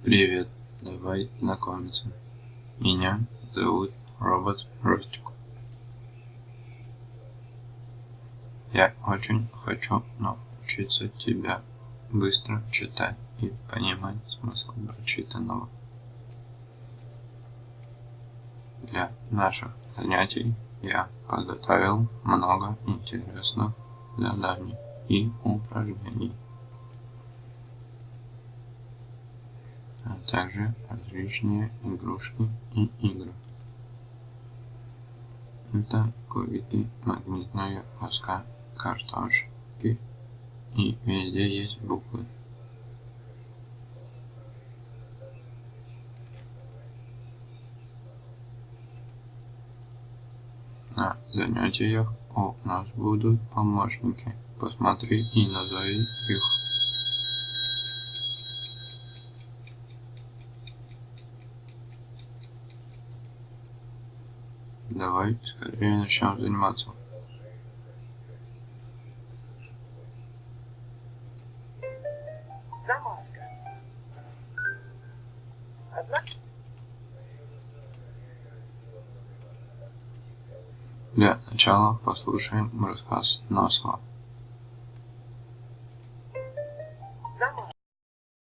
Привет, давай знакомиться. Меня зовут робот Ростик. Я очень хочу научиться тебя быстро читать и понимать смысл прочитанного. Для наших занятий я подготовил много интересных заданий и упражнений, а также различные игрушки и игры. Это кубики, магнитная доска, картошки, и везде есть буквы. На занятиях у нас будут помощники. Посмотри и назови их. Давай скорее начнем заниматься. Замазка. Для начала послушаем рассказ Носова.